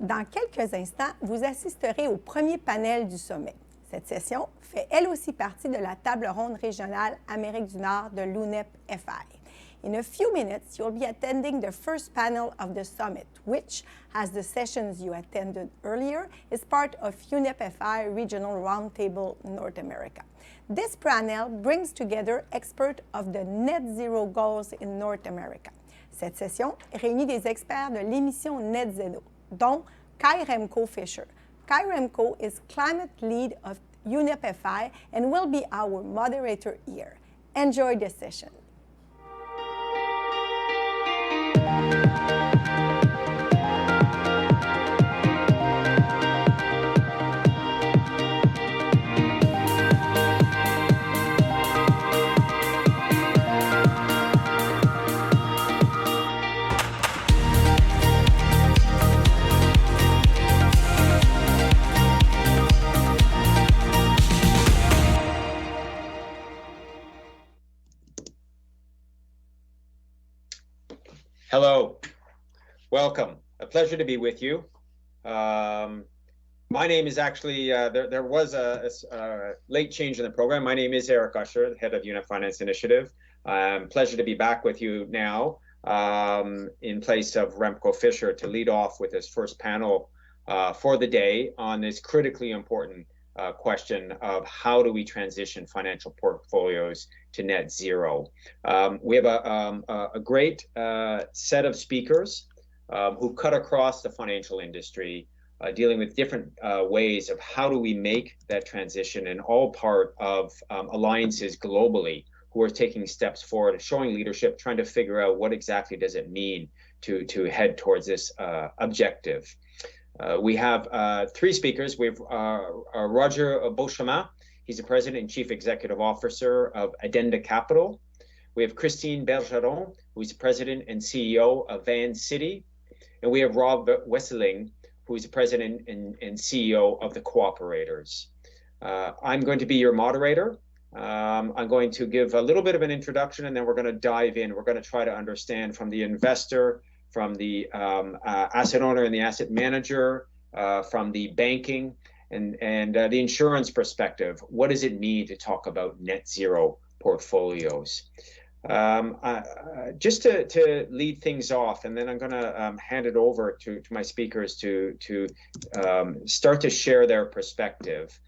Dans quelques instants, vous assisterez au premier panel du sommet. Cette session fait elle aussi partie de la table ronde régionale Amérique du Nord de l'UNEP-FI. In a few minutes, you'll be attending the first panel of the summit, which, as the sessions you attended earlier, is part of UNEP-FI Regional Roundtable North America. This panel brings together experts of the net zero goals in North America. Cette session réunit des experts de l'émission Net Zero, dont Kai Remco Fisher. Kai Remco is climate lead of UNEP-FI and will be our moderator here. Enjoy the session. Hello, welcome. A pleasure to be with you. My name is actually, there was a late change in the program. My name is Eric Usher, head of UNEP Finance Initiative. Pleasure to be back with you now in place of Remco Fisher to lead off with his first panel for the day on this critically important question of how do we transition financial portfolios to net zero. We have a great set of speakers who cut across the financial industry, dealing with different ways of how do we make that transition, and all part of alliances globally who are taking steps forward, showing leadership, trying to figure out what exactly does it mean to head towards this objective. We have three speakers. We have Roger Beauchemin. He's the President and Chief Executive Officer of Addenda Capital. We have Christine Bergeron, who's the President and CEO of Van City. And we have Rob Wesseling, who's the President and CEO of the Cooperators. I'm going to be your moderator. I'm going to give a little bit of an introduction, and then we're going to dive in. We're going to try to understand from the investor, from the asset owner and the asset manager, from the banking and the insurance perspective. What does it mean to talk about net zero portfolios? Just to lead things off, and then I'm going to hand it over to my speakers to start to share their perspective.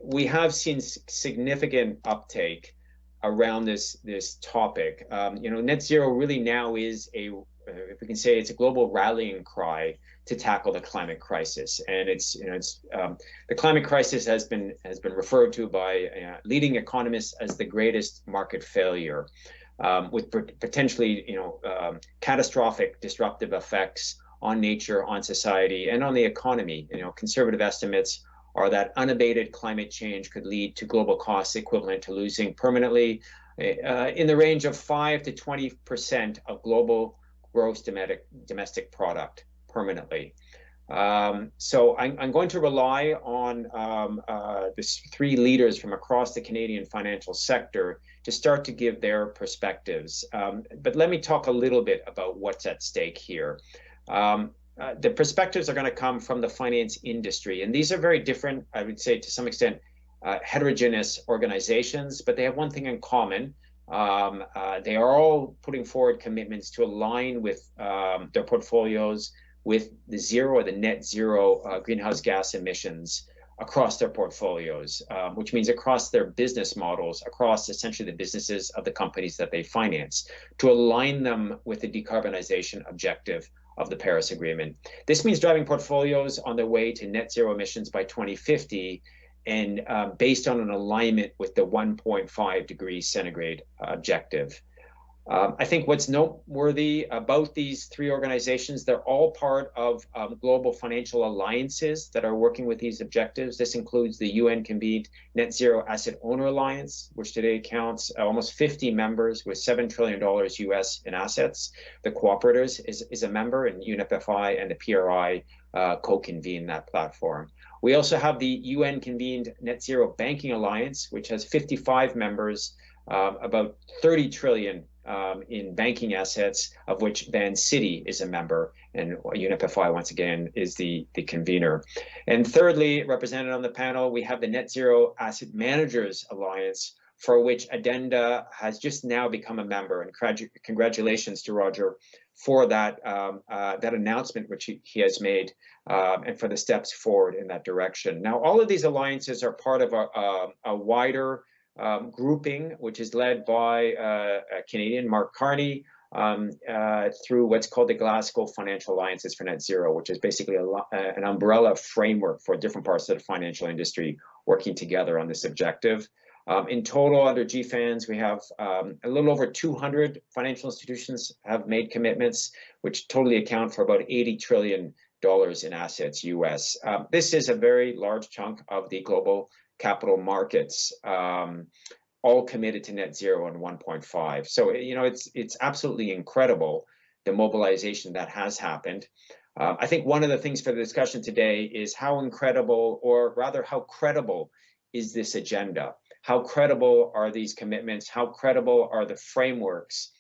We have seen significant uptake around this topic. Net zero really now is if we can say, it's a global rallying cry to tackle the climate crisis, and the climate crisis has been referred to by leading economists as the greatest market failure, with potentially catastrophic disruptive effects on nature, on society, and on the economy. Conservative estimates are that unabated climate change could lead to global costs equivalent to losing permanently in the range of 5 to 20% of global gross domestic product permanently. So I'm going to rely on these three leaders from across the Canadian financial sector to start to give their perspectives. But let me talk a little bit about what's at stake here. The perspectives are going to come from the finance industry, and these are very different, I would say, to some extent, heterogeneous organizations, but they have one thing in common. They are all putting forward commitments to align with their portfolios with the net zero greenhouse gas emissions across their portfolios, which means across their business models, across essentially the businesses of the companies that they finance, to align them with the decarbonization objective of the Paris Agreement. This means driving portfolios on their way to net zero emissions by 2050, and based on an alignment with the 1.5 degrees centigrade objective. I think what's noteworthy about these three organizations, they're all part of global financial alliances that are working with these objectives. This includes the UN-convened Net Zero Asset Owner Alliance, which today counts almost 50 members with $7 trillion US in assets. The Cooperators is a member, and UNEP-FI and the PRI co-convene that platform. We also have the UN-convened Net Zero Banking Alliance, which has 55 members, about 30 trillion in banking assets, of which then Citi is a member, and UNIP-FI once again is the convener. And thirdly, represented on the panel, we have the Net Zero Asset Managers Alliance, for which Addenda has just now become a member. And congratulations to Roger for that that announcement which he has made, and for the steps forward in that direction. Now, all of these alliances are part of a wider grouping, which is led by a Canadian, Mark Carney, through what's called the Glasgow Financial Alliances for Net Zero, which is basically an umbrella framework for different parts of the financial industry working together on this objective. In total, under GFANZ, we have a little over 200 financial institutions have made commitments, which totally account for about $80 trillion in assets US. This is a very large chunk of the global capital markets, all committed to net zero and 1.5. So, you know, it's absolutely incredible, the mobilization that has happened. I think one of the things for the discussion today is how incredible, or rather how credible, is this agenda? How credible are these commitments? How credible are the frameworks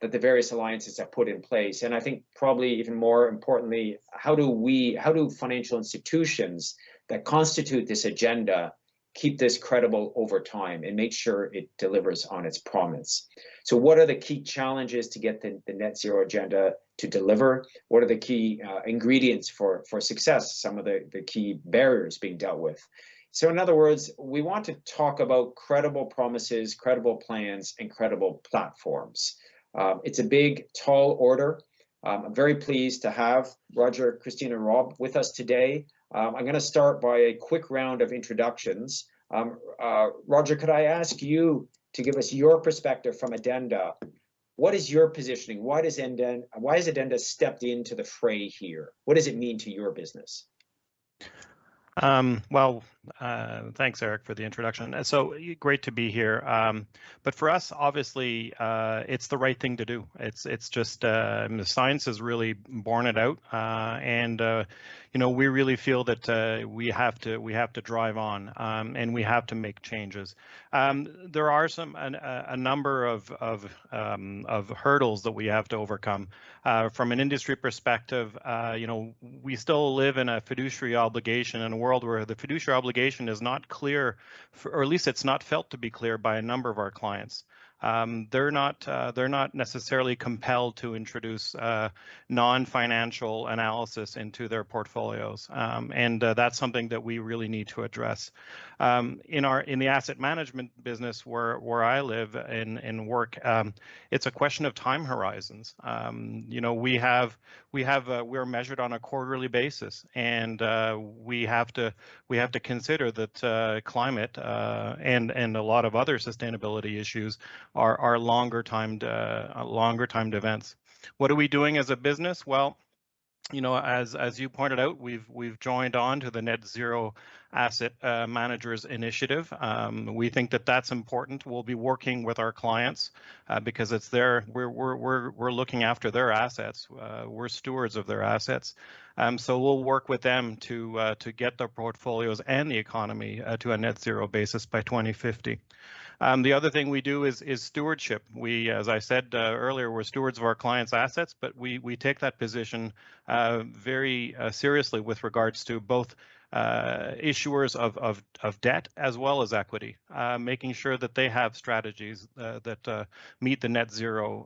that the various alliances have put in place? And I think probably even more importantly, how do financial institutions that constitute this agenda keep this credible over time and make sure it delivers on its promise? So what are the key challenges to get the net zero agenda to deliver? What are the key ingredients for success? Some of the key barriers being dealt with. So in other words, we want to talk about credible promises, credible plans, and credible platforms. It's a big, tall order. I'm very pleased to have Roger, Christine, and Rob with us today. I'm going to start by a quick round of introductions. Roger, could I ask you to give us your perspective from Addenda? What is your positioning? Why has Addenda stepped into the fray here? What does it mean to your business? Thanks, Eric, for the introduction. So great to be here. But for us, obviously, it's the right thing to do. It's just the science has really borne it out, and you know, we really feel that we have to drive on, and we have to make changes. There are a number of hurdles that we have to overcome. From an industry perspective, you know, we still live in a fiduciary obligation in a world where the fiduciary obligation is not clear, or at least it's not felt to be clear by a number of our clients. They're not necessarily compelled to introduce non-financial analysis into their portfolios, and that's something that we really need to address. In the asset management business where I live and work, it's a question of time horizons. You know, we're measured on a quarterly basis, and we have to consider that climate and a lot of other sustainability issues are longer timed events. What are we doing as a business? Well, you know, as you pointed out, we've joined on to the Net Zero Asset Managers Initiative. We think that that's important. We'll be working with our clients because it's we're looking after their assets. We're stewards of their assets. So we'll work with them to get their portfolios and the economy to a net zero basis by 2050. The other thing we do is stewardship. We, as I said earlier, we're stewards of our clients' assets, but we take that position very seriously with regards to both issuers of debt as well as equity, making sure that they have strategies that meet the net zero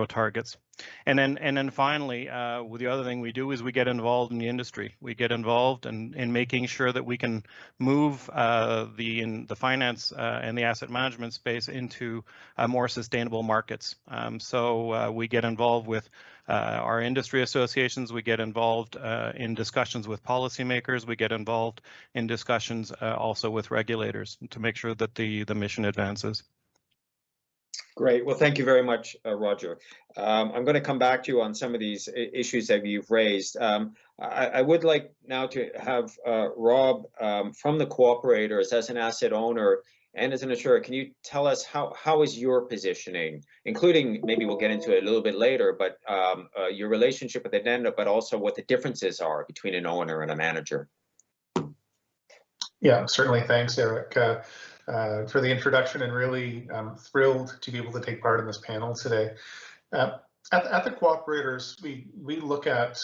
targets. And then finally, the other thing we do is we get involved in the industry. We get involved in making sure that we can move the finance and the asset management space into more sustainable markets. So we get involved with our industry associations. We get involved in discussions with policymakers. We get involved in discussions also with regulators to make sure that the mission advances. Great. Well, thank you very much, Roger. I'm going to come back to you on some of these issues that you've raised. I would like now to have Rob from the cooperators, as an asset owner and as an insurer. Can you tell us how is your positioning, including, maybe we'll get into it a little bit later, but your relationship with Addenda, but also what the differences are between an owner and a manager? Yeah, certainly. Thanks, Eric. for the introduction, and really thrilled to be able to take part in this panel today. At the Cooperators, we look at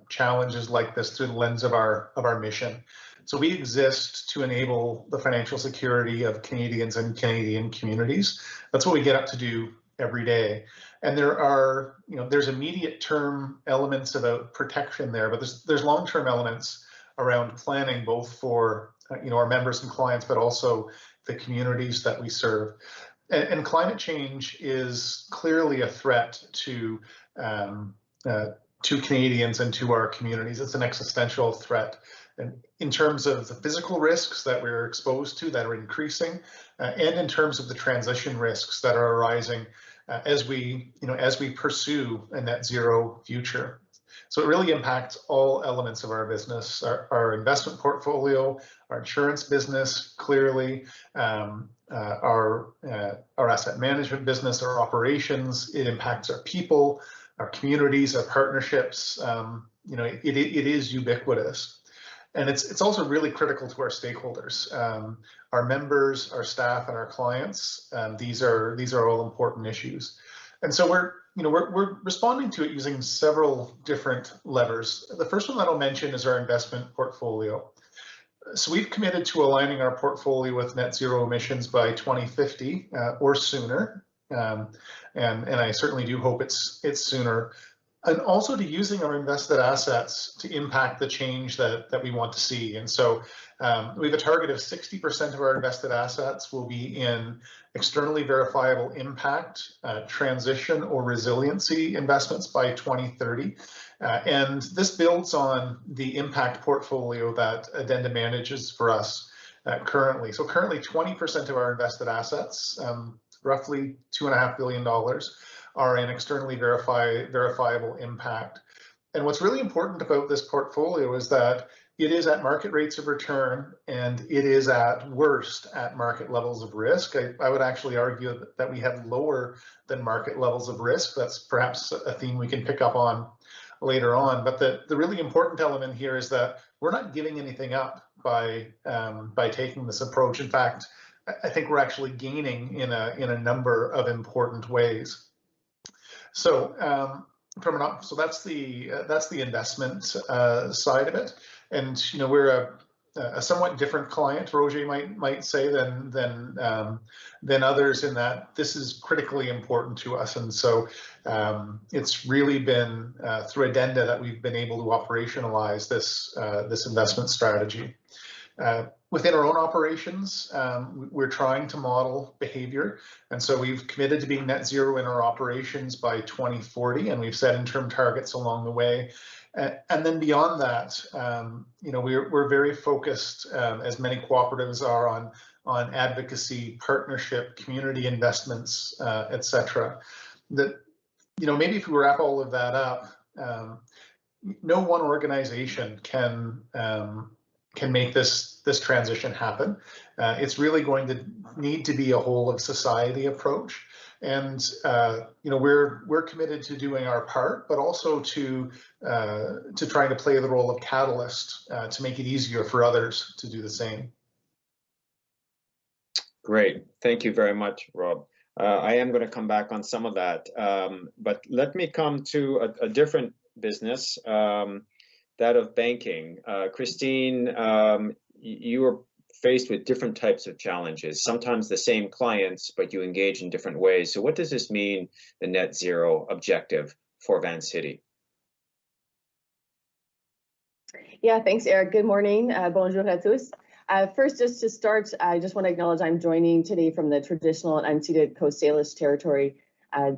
challenges like this through the lens of our mission. So we exist to enable the financial security of Canadians and Canadian communities. That's what we get up to do every day. And there's immediate term elements about protection there, but there's long-term elements around planning, both for our members and clients, but also the communities that we serve. And climate change is clearly a threat to Canadians and to our communities. It's an existential threat. And in terms of the physical risks that we're exposed to that are increasing, and in terms of the transition risks that are arising as we pursue a net zero future. So it really impacts all elements of our business, our investment portfolio, our insurance business, clearly, our asset management business, our operations. It impacts our people, our communities, our partnerships. It is ubiquitous. And it's also really critical to our stakeholders, our members, our staff, and our clients. These are all important issues. And so we're responding to it using several different levers. The first one that I'll mention is our investment portfolio. So we've committed to aligning our portfolio with net zero emissions by 2050 or sooner. And I certainly do hope it's sooner. And also to using our invested assets to impact the change that we want to see. And so we have a target of 60% of our invested assets will be in externally verifiable impact, transition, or resiliency investments by 2030. And this builds on the impact portfolio that Addenda manages for us currently. So currently 20% of our invested assets, roughly $2.5 billion, are in externally verifiable impact. And what's really important about this portfolio is that it is at market rates of return, and it is at worst at market levels of risk. I would actually argue that we have lower than market levels of risk. That's perhaps a theme we can pick up on later on. But the really important element here is that we're not giving anything up by taking this approach. In fact, I think we're actually gaining in a number of important ways. So so that's the investment side of it, and we're a somewhat different client, Roger might say, than others, in that this is critically important to us, and so it's really been through Addenda that we've been able to operationalize this investment strategy. Within our own operations, we're trying to model behavior, and so we've committed to being net zero in our operations by 2040, and we've set interim targets along the way. And then beyond that, we're very focused, as many cooperatives are, on advocacy, partnership, community investments, etc. That maybe if we wrap all of that up, no one organization can make this transition happen. It's really going to need to be a whole of society approach, and we're committed to doing our part, but also to trying to play the role of catalyst to make it easier for others to do the same. Great, thank you very much, Rob. I am going to come back on some of that, but let me come to a different business. That of banking. Christine, you were faced with different types of challenges, sometimes the same clients, but you engage in different ways. So what does this mean, the net zero objective for Vancity? Yeah, thanks, Eric. Good morning. Bonjour à tous. First, just to start, I just want to acknowledge I'm joining today from the traditional and unceded Coast Salish territory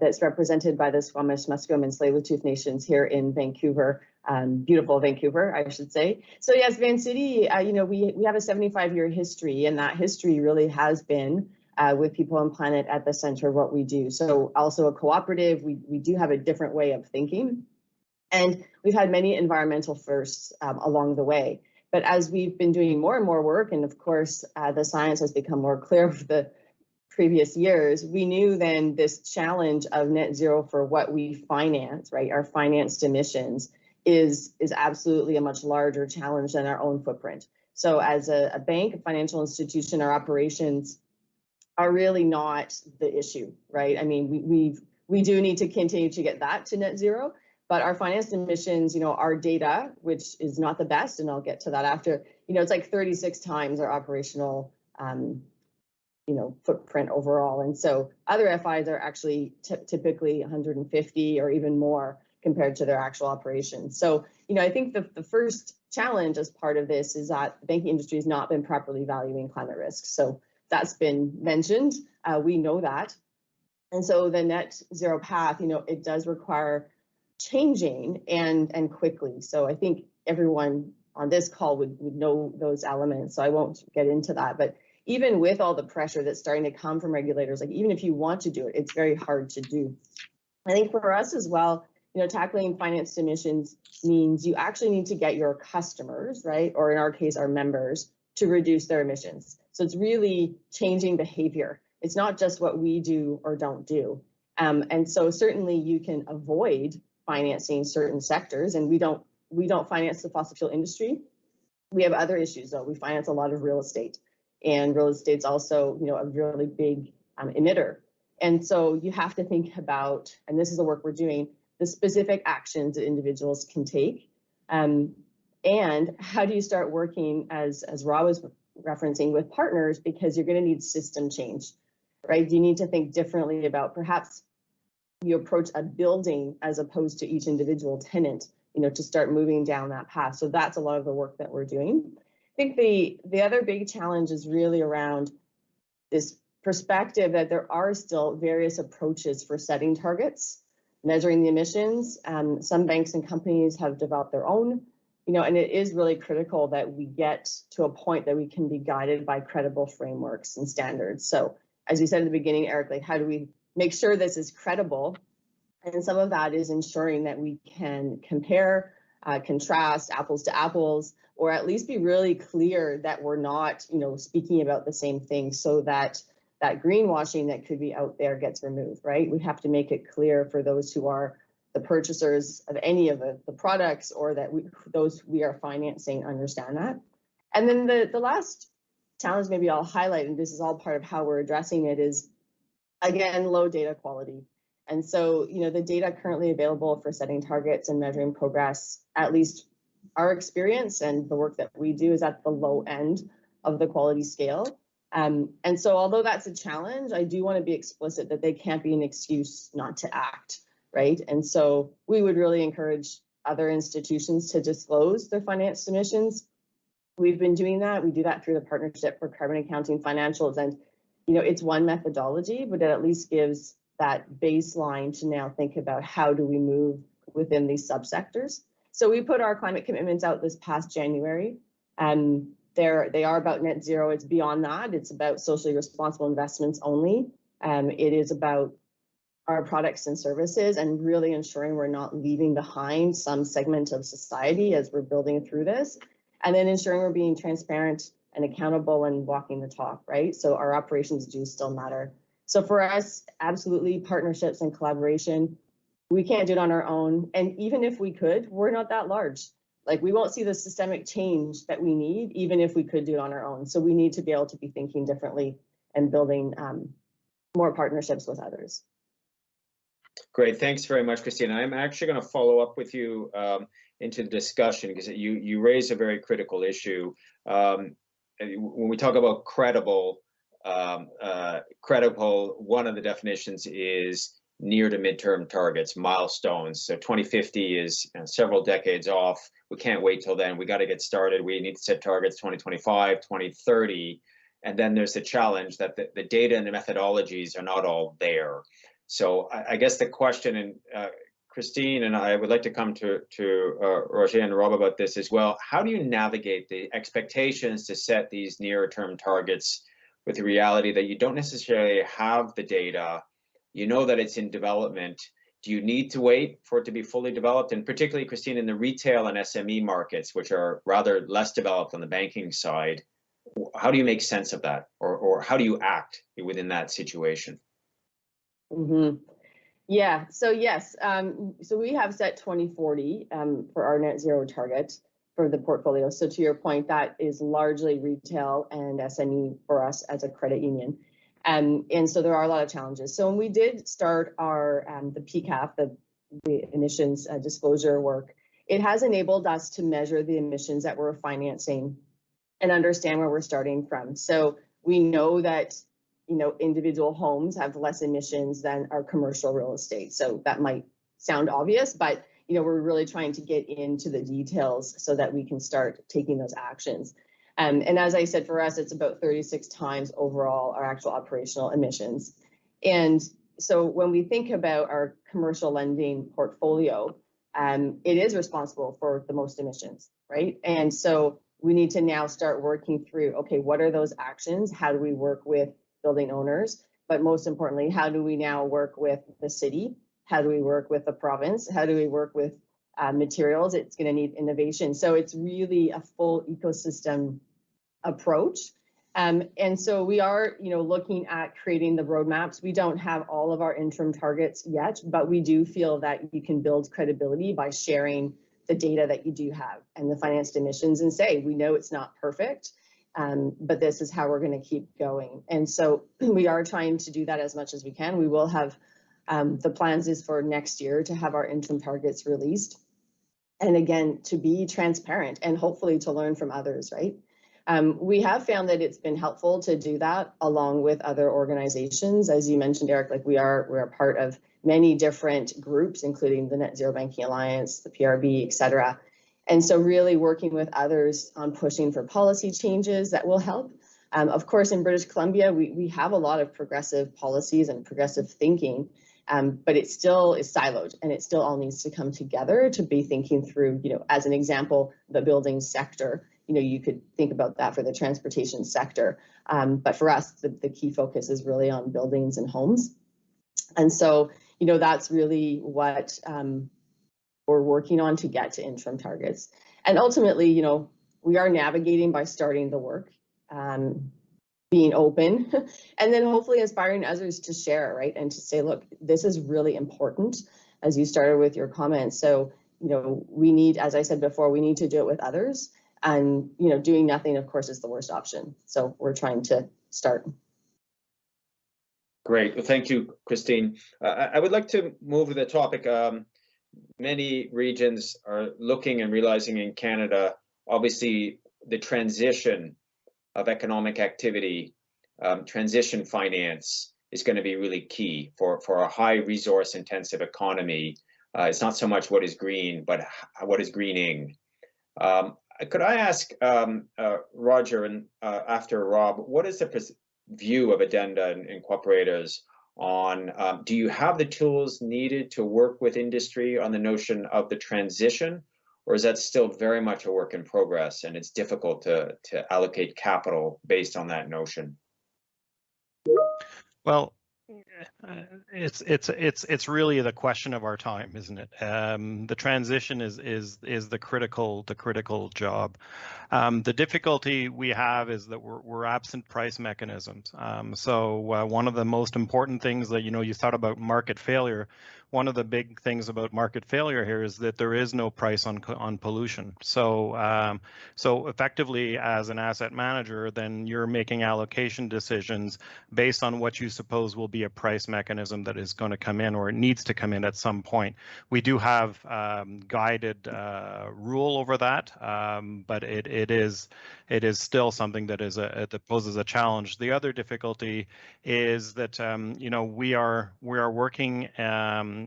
that's represented by the Squamish, Musqueam, and Tsleil-Waututh nations here in Vancouver. Beautiful Vancouver, I should say. So yes, Vancity, we have a 75-year history, and that history really has been with People and Planet at the center of what we do. So also a cooperative, we do have a different way of thinking, and we've had many environmental firsts along the way. But as we've been doing more and more work, and of course the science has become more clear over the previous years, we knew then this challenge of net zero for what we finance, right, our financed emissions, is absolutely a much larger challenge than our own footprint. So as a bank, a financial institution, our operations are really not the issue, right? I mean, we do need to continue to get that to net zero, but our financed emissions, our data, which is not the best, and I'll get to that after, it's like 36 times our operational, footprint overall. And so other FIs are actually typically 150 or even more compared to their actual operations. So, I think the first challenge as part of this is that the banking industry has not been properly valuing climate risks. So that's been mentioned. We know that. And so the net zero path, it does require changing and quickly. So I think everyone on this call would know those elements. So I won't get into that. But even with all the pressure that's starting to come from regulators, like even if you want to do it, it's very hard to do. I think for us as well, tackling financed emissions means you actually need to get your customers, right? Or in our case, our members, to reduce their emissions. So it's really changing behavior. It's not just what we do or don't do. And so certainly you can avoid financing certain sectors, and we don't finance the fossil fuel industry. We have other issues though. We finance a lot of real estate, and real estate's also, a really big emitter. And so you have to think about, and this is the work we're doing, the specific actions that individuals can take. And how do you start working, as Rob was referencing, with partners, because you're going to need system change, right? You need to think differently about perhaps you approach a building as opposed to each individual tenant, to start moving down that path. So that's a lot of the work that we're doing. I think the other big challenge is really around this perspective that there are still various approaches for setting targets, measuring the emissions. Some banks and companies have developed their own, and it is really critical that we get to a point that we can be guided by credible frameworks and standards. So as you said at the beginning, Eric, like how do we make sure this is credible? And some of that is ensuring that we can compare, contrast apples to apples, or at least be really clear that we're not, speaking about the same thing, so that that greenwashing that could be out there gets removed, right? We have to make it clear for those who are the purchasers of any of the products, or that those we are financing understand that. And then the last challenge maybe I'll highlight, and this is all part of how we're addressing it, is again, low data quality. And so, the data currently available for setting targets and measuring progress, at least our experience and the work that we do, is at the low end of the quality scale. And so although that's a challenge, I do want to be explicit that they can't be an excuse not to act, right? And so we would really encourage other institutions to disclose their financed emissions. We've been doing that. We do that through the Partnership for Carbon Accounting Financials. And, it's one methodology, but it at least gives that baseline to now think about how do we move within these subsectors. So we put our climate commitments out this past January, and they are about net zero. It's beyond that. It's about socially responsible investments only. It is about our products and services, and really ensuring we're not leaving behind some segment of society as we're building through this, and then ensuring we're being transparent and accountable and walking the talk, right? So our operations do still matter. So for us, absolutely partnerships and collaboration. We can't do it on our own. And even if we could, we're not that large. Like, we won't see the systemic change that we need, even if we could do it on our own. So we need to be able to be thinking differently and building more partnerships with others. Great, thanks very much, Christina. I'm actually going to follow up with you into the discussion, because you raise a very critical issue. When we talk about credible, one of the definitions is near to midterm targets, milestones. So 2050 is several decades off. We can't wait till then. We got to get started. We need to set targets 2025, 2030. And then there's the challenge that the data and the methodologies are not all there. So I guess the question, and Christine and I would like to come to Roger and Rob about this as well. How do you navigate the expectations to set these near-term targets with the reality that you don't necessarily have the data? You know that it's in development. Do you need to wait for it to be fully developed? And particularly, Christine, in the retail and SME markets, which are rather less developed on the banking side, how do you make sense of that? Or how do you act within that situation? Mm-hmm. Yeah, so yes, so we have set 2040 for our net zero target. for the portfolio. So to your point, that is largely retail and SME for us as a credit union. And so there are a lot of challenges. So when we did start our the PCAF, the emissions disclosure work, it has enabled us to measure the emissions that we're financing and understand where we're starting from. So we know that, you know, individual homes have less emissions than our commercial real estate. So that might sound obvious, but you know, we're really trying to get into the details so that we can start taking those actions. And as I said, for us, it's about 36 times overall our actual operational emissions. And so when we think about our commercial lending portfolio, it is responsible for the most emissions, right? And so we need to now start working through, okay, what are those actions? How do we work with building owners? But most importantly, how do we now work with the city? How do we work with the province? How do we work with materials? It's going to need innovation. So it's really a full ecosystem approach. And so we are, you know, looking at creating the roadmaps. We don't have all of our interim targets yet, but we do feel that you can build credibility by sharing the data that you do have and the financed emissions and say, we know it's not perfect, but this is how we're going to keep going. And so we are trying to do that as much as we can. We will have the plans is for next year to have our interim targets released. And again, to be transparent and hopefully to learn from others, right? We have found that it's been helpful to do that along with other organizations. As you mentioned, Eric, like we're part of many different groups, including the Net Zero Banking Alliance, the PRB, et cetera. And so really working with others on pushing for policy changes that will help. Of course, in British Columbia, we have a lot of progressive policies and progressive thinking, but it still is siloed and it still all needs to come together to be thinking through, you know, as an example, the building sector. You know, you could think about that for the transportation sector. But for us, the key focus is really on buildings and homes. And so, you know, that's really what we're working on to get to interim targets. And ultimately, you know, we are navigating by starting the work, being open, and then hopefully inspiring others to share, right? And to say, look, this is really important, as you started with your comments. So, you know, we need, as I said before, we need to do it with others. And, you know, doing nothing, of course, is the worst option. So we're trying to start. Great. Well, thank you, Christine. I would like to move to the topic. Many regions are looking and realizing in Canada, obviously, the transition of economic activity, transition finance is going to be really key for a high resource intensive economy. It's not so much what is green, but what is greening. Could I ask Roger and after Rob, what is the view of Addenda and cooperators on, do you have the tools needed to work with industry on the notion of the transition, or is that still very much a work in progress and it's difficult to allocate capital based on that notion? Well, it's really the question of our time, isn't it? The transition is the critical job. The difficulty we have is that we're absent price mechanisms. So one of the most important things that, you know, you thought about market failure. One of the big things about market failure here is that there is no price on pollution. So so effectively, as an asset manager, then you're making allocation decisions based on what you suppose will be a price mechanism that is going to come in, or it needs to come in at some point. We do have guided rule over that, but it is still something that that poses a challenge. The other difficulty is that you know, we are working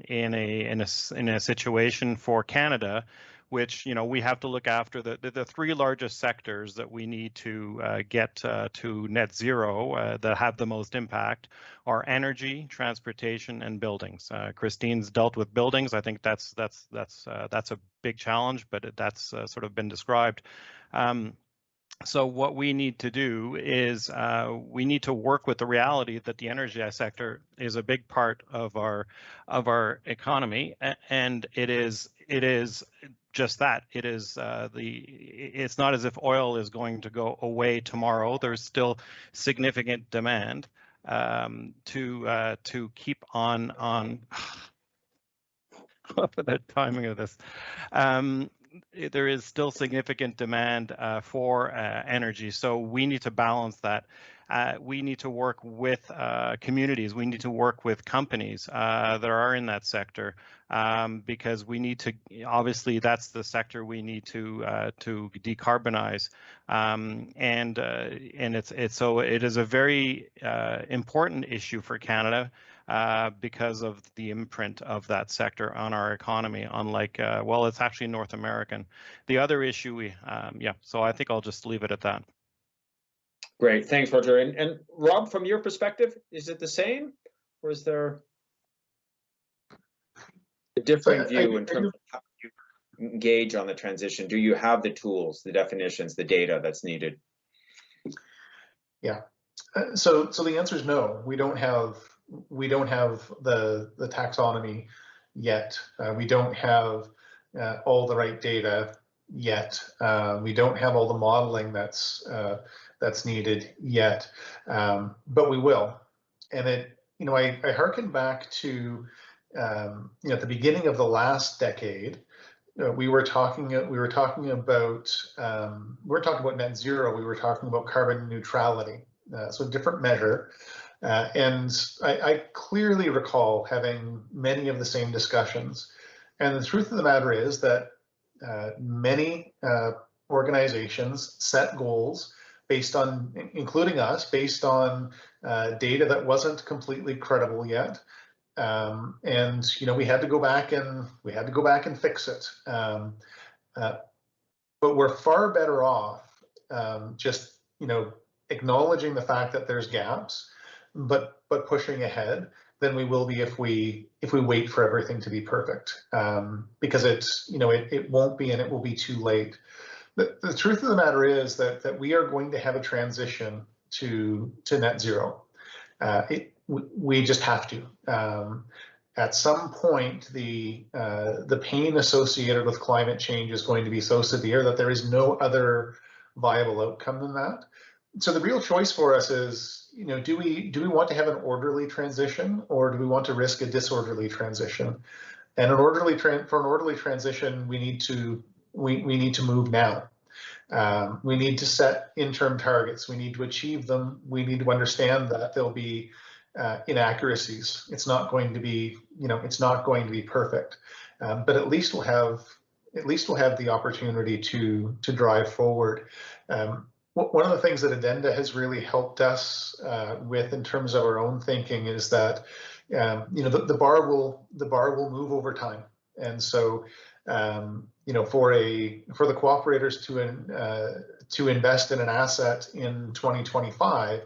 in a situation for Canada, which, you know, we have to look after the three largest sectors that we need to get to net zero that have the most impact are energy, transportation, and buildings. Christine's dealt with buildings. I think that's a big challenge, but that's sort of been described. So what we need to do is we need to work with the reality that the energy sector is a big part of our economy, and it is just that. It is it's not as if oil is going to go away tomorrow. There's still significant demand to keep on for the timing of this. there is still significant demand for energy, so we need to balance that. We need to work with communities. We need to work with companies that are in that sector, because we need to. Obviously, that's the sector we need to decarbonize, and it is a very important issue for Canada. Because of the imprint of that sector on our economy, unlike, well, it's actually North American. The other issue, so I think I'll just leave it at that. Great, thanks, Roger. And Rob, from your perspective, is it the same, or is there a different view in terms of how you engage on the transition? Do you have the tools, the definitions, the data that's needed? Yeah, so the answer is no. We don't have the taxonomy yet. We don't have all the right data yet. We don't have all the modeling that's needed yet, but we will. And I hearken back to at the beginning of the last decade. We were talking about net zero. We were talking about carbon neutrality. So a different measure. And I clearly recall having many of the same discussions. And the truth of the matter is that many organizations set goals based on, including us, based on data that wasn't completely credible yet. And we had to go back and fix it. But we're far better off just acknowledging the fact that there's gaps, but pushing ahead than we will be if we wait for everything to be perfect, because it won't be, and it will be too late. The truth of the matter is that we are going to have a transition to net zero. We just have to. At some point, the pain associated with climate change is going to be so severe that there is no other viable outcome than that. So the real choice for us is, do we want to have an orderly transition, or do we want to risk a disorderly transition? And for an orderly transition, we need to move now. We need to set interim targets. We need to achieve them. We need to understand that there'll be inaccuracies. It's not going to be, it's not going to be perfect. But at least we'll have the opportunity to drive forward. One of the things that Addenda has really helped us with in terms of our own thinking is that the bar will move over time, and so for the cooperators to invest in an asset in 2025,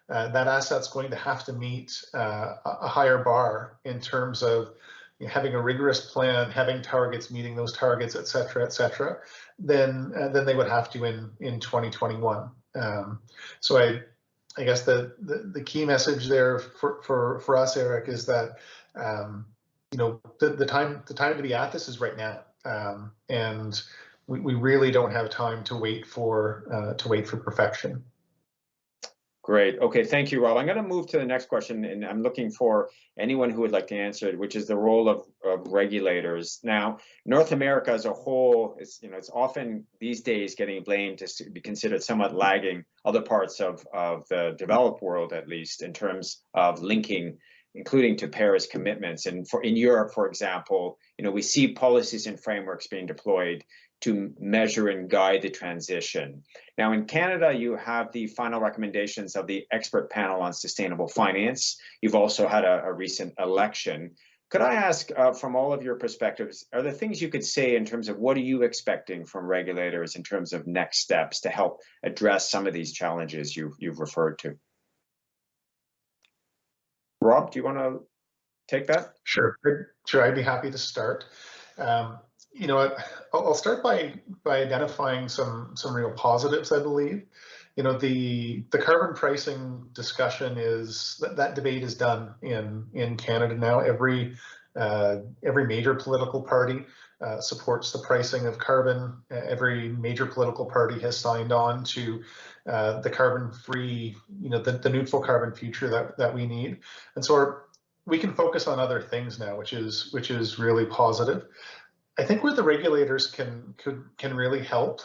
that asset's going to have to meet a higher bar in terms of having a rigorous plan, having targets, meeting those targets, et cetera, than they would have to in 2021. So I guess the key message there for us, Eric, is that the time to be at this is right now, and we really don't have time to wait for perfection. Great. Okay, thank you, Rob. I'm going to move to the next question, and I'm looking for anyone who would like to answer it, which is the role of regulators. Now, North America as a whole, it's often these days getting blamed to be considered somewhat lagging other parts of the developed world, at least in terms of linking, including to Paris commitments. And in Europe, for example, we see policies and frameworks being deployed to measure and guide the transition. Now, in Canada, you have the final recommendations of the expert panel on sustainable finance. You've also had a recent election. Could I ask, from all of your perspectives, are there things you could say in terms of what are you expecting from regulators in terms of next steps to help address some of these challenges you've referred to? Rob, do you want to take that? Sure, I'd be happy to start. I'll start by identifying some real positives, I believe. The carbon pricing discussion that debate is done in Canada now. Every major political party supports the pricing of carbon. Every major political party has signed on to the carbon-free, the neutral carbon future that we need. And so we can focus on other things now, which is really positive. I think where the regulators can really help,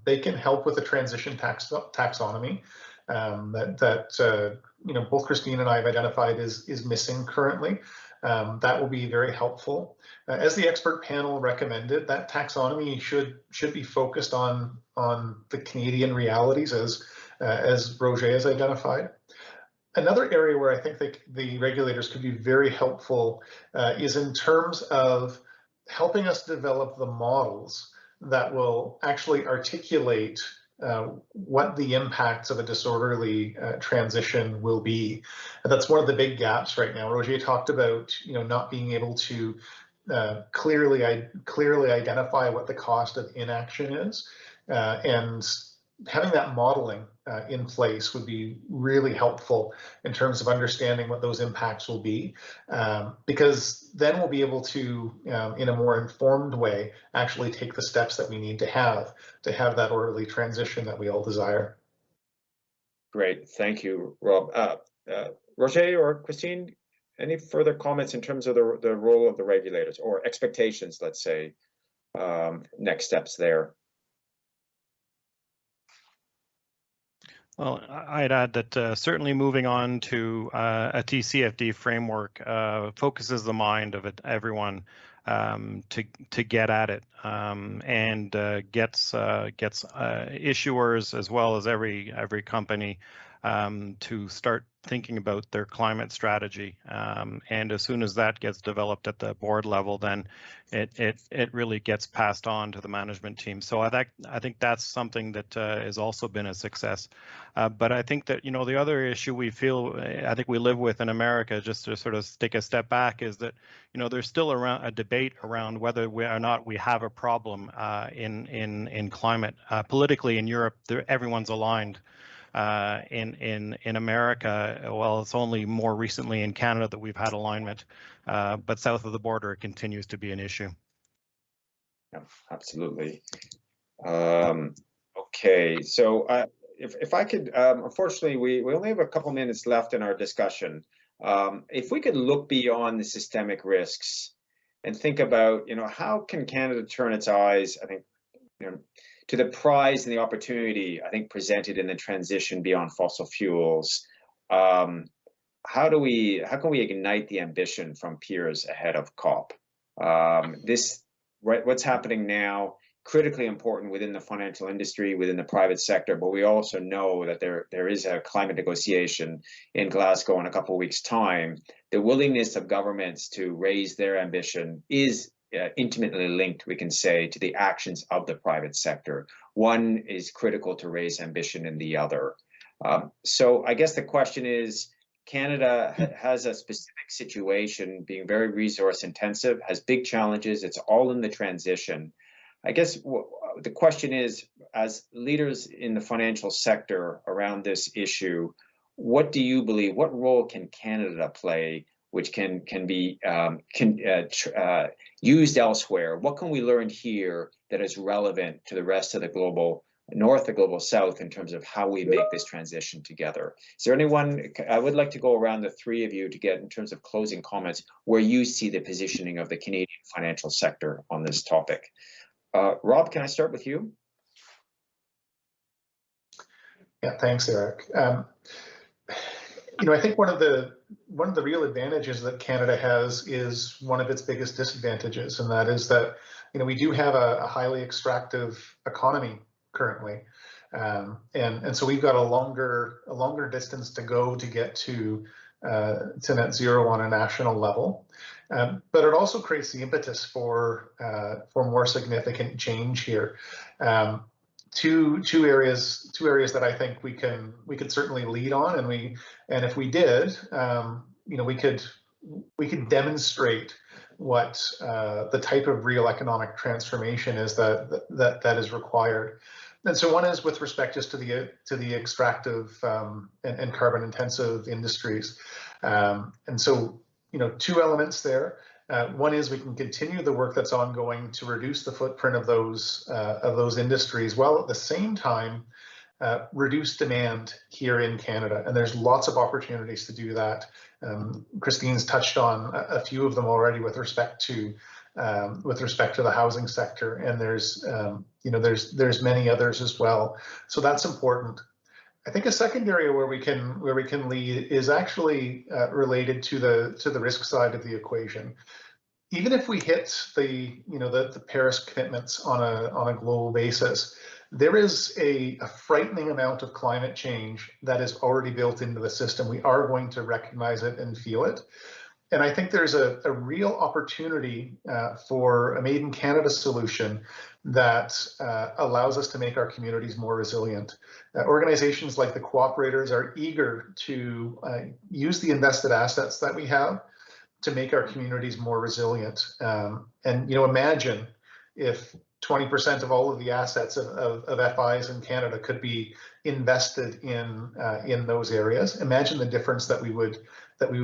they can help with the transition taxonomy that both Christine and I have identified is missing currently. That will be very helpful. As the expert panel recommended, that taxonomy should be focused on the Canadian realities as Roger has identified. Another area where I think the regulators could be very helpful is in terms of helping us develop the models that will actually articulate what the impacts of a disorderly transition will be. And that's one of the big gaps right now. Roger talked about not being able to clearly identify what the cost of inaction is, and having that modeling in place would be really helpful in terms of understanding what those impacts will be, because then we'll be able to, in a more informed way, actually take the steps that we need to have that orderly transition that we all desire. Great, thank you, Rob. Roger or Christine, any further comments in terms of the role of the regulators or expectations, let's say, next steps there? Well, I'd add that certainly moving on to a TCFD framework focuses the mind of everyone to get at it, and gets issuers as well as every company to start thinking about their climate strategy, and as soon as that gets developed at the board level, then it really gets passed on to the management team. So I think that's something that has also been a success. But I think that the other issue I think we live with in America, just to sort of take a step back, is that there's still a debate around whether or not we have a problem in climate. Politically in Europe, everyone's aligned. In America, well, it's only more recently in Canada that we've had alignment, but south of the border it continues to be an issue. Yeah, absolutely. Okay, so if I could, unfortunately, we only have a couple minutes left in our discussion. If we could look beyond the systemic risks and think about, how can Canada turn its eyes, I think, to the prize and the opportunity, I think, presented in the transition beyond fossil fuels. How can we ignite the ambition from peers ahead of COP? What's happening now, critically important within the financial industry, within the private sector, but we also know that there is a climate negotiation in Glasgow in a couple of weeks' time. The willingness of governments to raise their ambition is intimately linked, we can say, to the actions of the private sector. One is critical to raise ambition in the other. So I guess the question is, Canada has a specific situation, being very resource intensive, has big challenges, it's all in the transition. I guess the question is, as leaders in the financial sector around this issue, what do you believe, what role can Canada play which can be used elsewhere? What can we learn here that is relevant to the rest of the global north, the global south, in terms of how we make this transition together? Is there anyone, I would like to go around the three of you to get, in terms of closing comments, where you see the positioning of the Canadian financial sector on this topic. Rob, can I start with you? Yeah, thanks, Eric. I think one of the real advantages that Canada has is one of its biggest disadvantages, and that is that we do have a highly extractive economy currently, and so we've got a longer distance to go to get to net zero on a national level. But it also creates the impetus for more significant change here. Two areas that I think we could certainly lead on, and if we did, we could demonstrate what the type of real economic transformation is that is required. And so one is with respect just to the extractive and carbon intensive industries. And so two elements there. One is we can continue the work that's ongoing to reduce the footprint of those industries, while at the same time reduce demand here in Canada. And there's lots of opportunities to do that. Christine's touched on a few of them already with respect to with respect to the housing sector, and there's there's many others as well. So that's important. I think a second area where we can lead is actually related to the risk side of the equation. Even if we hit the Paris commitments on a global basis, there is a frightening amount of climate change that is already built into the system. We are going to recognize it and feel it. And I think there's a real opportunity for a Made in Canada solution that allows us to make our communities more resilient. Organizations like the Cooperators are eager to use the invested assets that we have to make our communities more resilient. And imagine if 20% of all of the assets of FIs in Canada could be invested in those areas. Imagine the difference that we would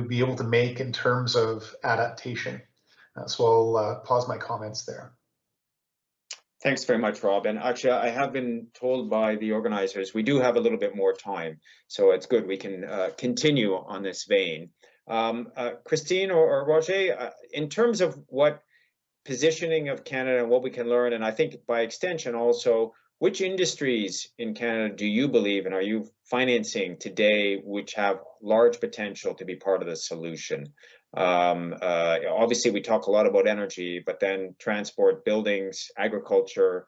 be able to make in terms of adaptation. So I'll pause my comments there. Thanks very much, Rob. And actually, I have been told by the organizers we do have a little bit more time, so it's good we can continue on this vein. Christine or Roger, in terms of what positioning of Canada and what we can learn, and I think by extension also, which industries in Canada do you believe and are you financing today which have large potential to be part of the solution? Obviously, we talk a lot about energy, but then transport, buildings, agriculture,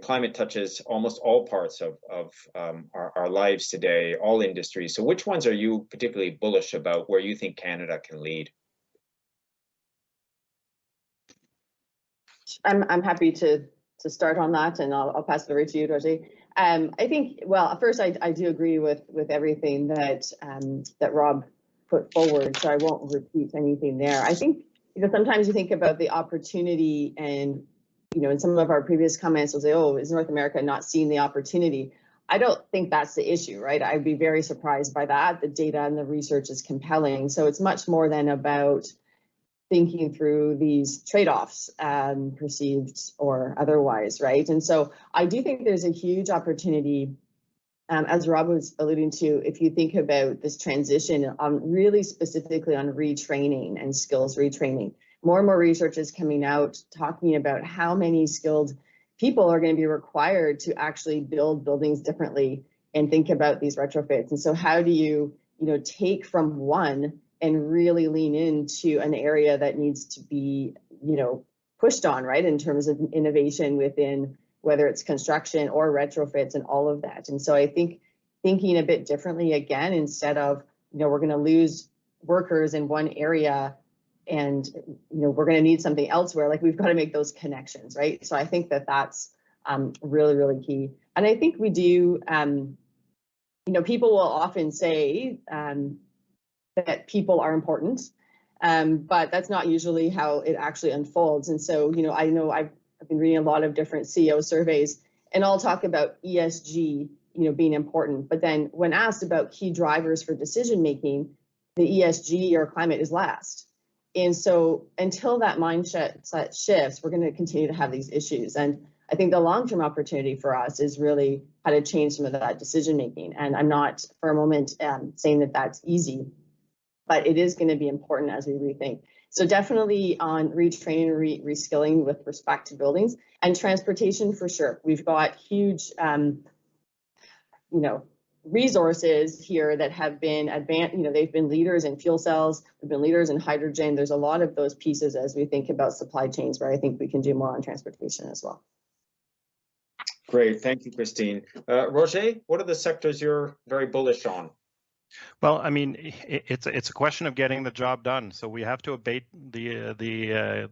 climate touches almost all parts of our lives today, all industries. So which ones are you particularly bullish about where you think Canada can lead? I'm happy to start on that, and I'll pass it over to you, Roger. I think, well, first, I do agree with everything that Rob put forward, so I won't repeat anything there. I think, sometimes you think about the opportunity, and, in some of our previous comments, we'll say, oh, is North America not seeing the opportunity? I don't think that's the issue, right? I'd be very surprised by that. The data and the research is compelling. So it's much more than about thinking through these trade-offs, perceived or otherwise, right? And so I do think there's a huge opportunity, as Rob was alluding to, if you think about this transition on really specifically on retraining and skills retraining. More and more research is coming out talking about how many skilled people are going to be required to actually build buildings differently and think about these retrofits. And so how do you, take from one and really lean into an area that needs to be, pushed on, right, in terms of innovation within, whether it's construction or retrofits and all of that. And so I think thinking a bit differently again, instead of, we're going to lose workers in one area and, we're going to need something elsewhere, like we've got to make those connections, right? So I think that's really, really key. And I think we do, people will often say that people are important, but that's not usually how it actually unfolds. And so, I know I've been reading a lot of different CEO surveys, and I'll talk about ESG, being important. But then when asked about key drivers for decision making, the ESG or climate is last. And so until that mindset shifts, we're going to continue to have these issues. And I think the long-term opportunity for us is really how to change some of that decision making. And I'm not for a moment saying that that's easy, but it is going to be important as we rethink. So definitely on retraining and reskilling with respect to buildings and transportation for sure. We've got huge, resources here that have been advanced. They've been leaders in fuel cells. We've been leaders in hydrogen. There's a lot of those pieces as we think about supply chains where I think we can do more on transportation as well. Great, thank you, Christine. Roger, what are the sectors you're very bullish on? Well, I mean, it's a question of getting the job done. So we have to abate the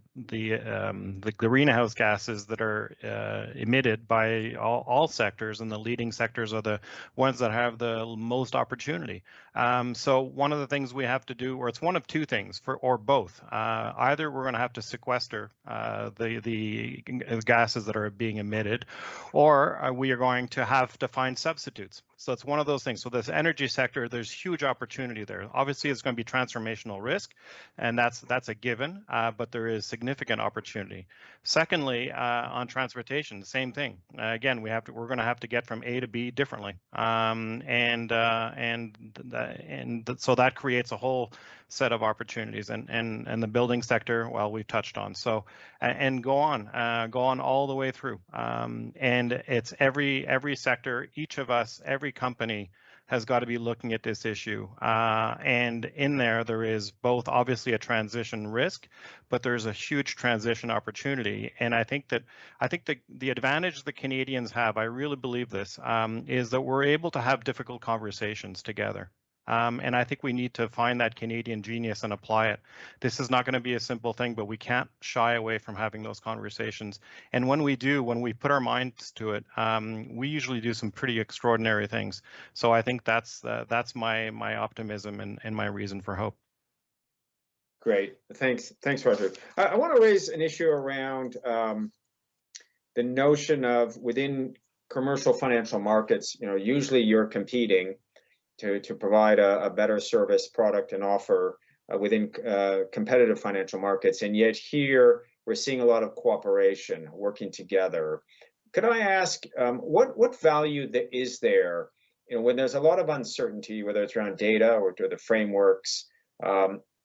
greenhouse gases that are emitted by all sectors, and the leading sectors are the ones that have the most opportunity. So one of the things we have to do, or it's one of two things, or both. Either we're going to have to sequester the gases that are being emitted, or we are going to have to find substitutes. So it's one of those things. So this energy sector, there's huge opportunity there. Obviously, it's going to be transformational risk, and that's a given, but there is significant opportunity. Secondly, on transportation, the same thing. Again, we're going to have to get from A to B differently, and so that creates a whole set of opportunities. And the building sector, well, we've touched on. So and go on all the way through. And it's every sector, each of us, every company has got to be looking at this issue. And in there is both obviously a transition risk, but there's a huge transition opportunity. And I think the advantage the Canadians have, I really believe this, is that we're able to have difficult conversations together. And I think we need to find that Canadian genius and apply it. This is not going to be a simple thing, but we can't shy away from having those conversations. And when we do, when we put our minds to it, we usually do some pretty extraordinary things. So I think that's my optimism and my reason for hope. Great, thanks, Roger. I want to raise an issue around the notion of within commercial financial markets. Usually you're competing to provide a better service, product, and offer within competitive financial markets. And yet here we're seeing a lot of cooperation, working together. Could I ask, what value is there, when there's a lot of uncertainty, whether it's around data or to the frameworks,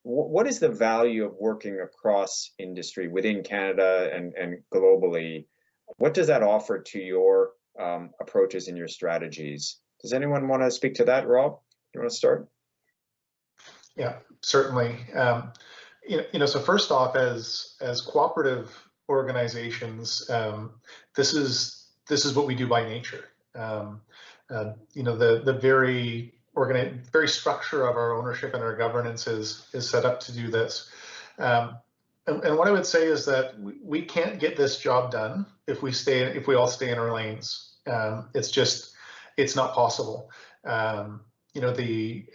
what is the value of working across industry within Canada and globally? What does that offer to your approaches and your strategies? Does anyone want to speak to that, Rob? You want to start? Yeah, certainly. So first off, as cooperative organizations, this is what we do by nature. The very structure of our ownership and our governance is set up to do this. And what I would say is that we can't get this job done if we all stay in our lanes. It's not possible. Every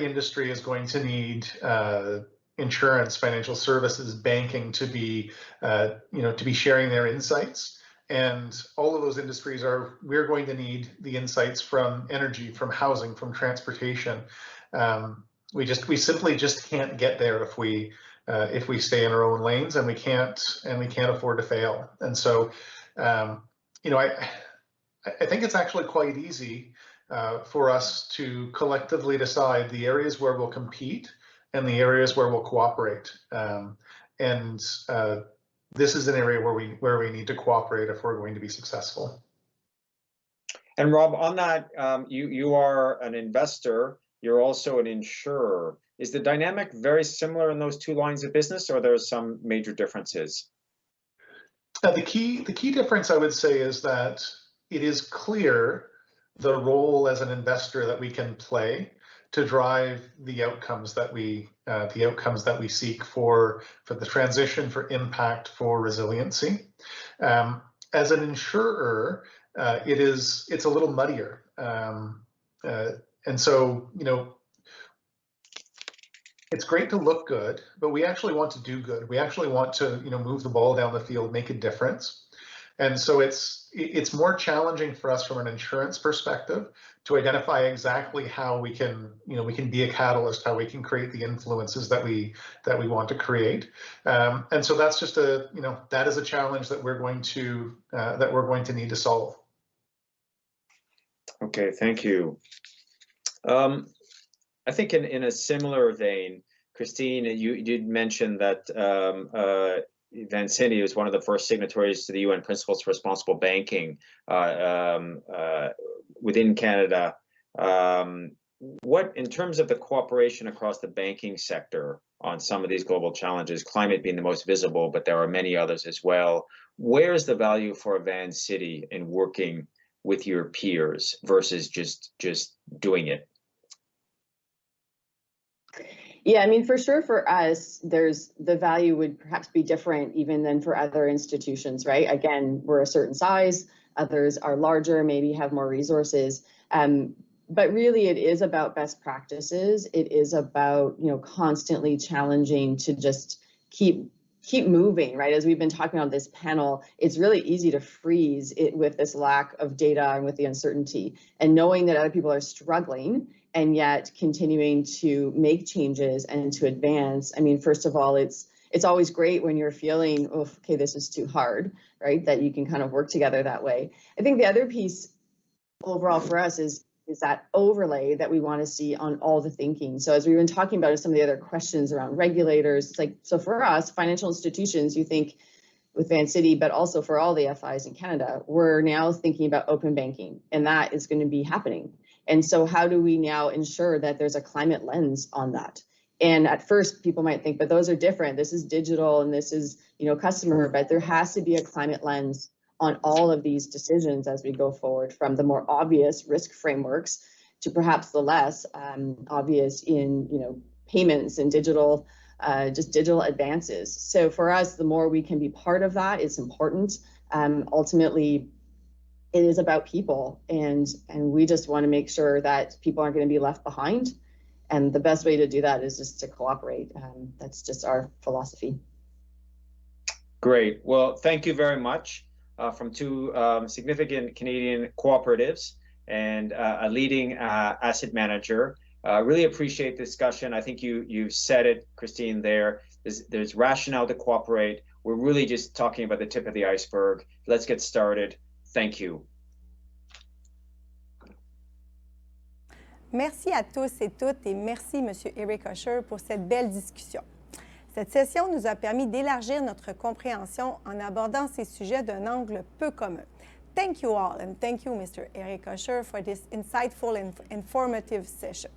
industry is going to need insurance, financial services, banking to be sharing their insights. And all of those industries we're going to need the insights from energy, from housing, from transportation. We simply just can't get there if we stay in our own lanes, and we can't afford to fail. And so, I think it's actually quite easy for us to collectively decide the areas where we'll compete and the areas where we'll cooperate. This is an area where we need to cooperate if we're going to be successful. And Rob, on that, you are an investor. You're also an insurer. Is the dynamic very similar in those two lines of business, or are there some major differences? The key difference, I would say, is that it is clear the role as an investor that we can play to drive the outcomes that we seek for the transition, for impact, for resiliency. As an insurer, it's a little muddier, and so it's great to look good, but we actually want to do good. We actually want to move the ball down the field, make a difference. And so it's more challenging for us from an insurance perspective to identify exactly how we can be a catalyst, how we can create the influences that we want to create. And so that's just that is a challenge that we're going to need to solve. Okay, thank you. I think in a similar vein, Christine, you did mention that Vancity was one of the first signatories to the UN Principles for Responsible Banking within Canada. What, in terms of the cooperation across the banking sector on some of these global challenges, climate being the most visible, but there are many others as well, where is the value for Vancity in working with your peers versus just doing it? Yeah, I mean, for sure, for us, the value would perhaps be different even than for other institutions, right? Again, we're a certain size, others are larger, maybe have more resources. But really, it is about best practices. It is about, constantly challenging to just keep keep moving, right? As we've been talking on this panel, it's really easy to freeze it with this lack of data and with the uncertainty, and knowing that other people are struggling and yet continuing to make changes and to advance. I mean, first of all, it's always great when you're feeling, oh, okay, this is too hard, right? That you can kind of work together that way. I think the other piece overall for us is that overlay that we want to see on all the thinking. So as we've been talking about some of the other questions around regulators, it's like, so for us, financial institutions, you think with Vancity, but also for all the FIs in Canada, we're now thinking about open banking, and that is going to be happening. And so how do we now ensure that there's a climate lens on that? And at first people might think, but those are different. This is digital and this is, customer, but there has to be a climate lens on all of these decisions as we go forward, from the more obvious risk frameworks to perhaps the less obvious in payments and digital advances. So for us, the more we can be part of that, it's important. Ultimately, it is about people, and we just want to make sure that people aren't going to be left behind. And the best way to do that is just to cooperate. That's just our philosophy. Great. Well, thank you very much. From two significant Canadian cooperatives and a leading asset manager. Really appreciate the discussion. I think you said it, Christine, there. There's rationale to cooperate. We're really just talking about the tip of the iceberg. Let's get started. Thank you. Merci à tous et toutes et merci, M. Eric Usher, pour cette belle discussion. Cette session nous a permis d'élargir notre compréhension en abordant ces sujets d'un angle peu commun. Thank you all, and thank you, Mr. Eric Usher, for this insightful and informative session.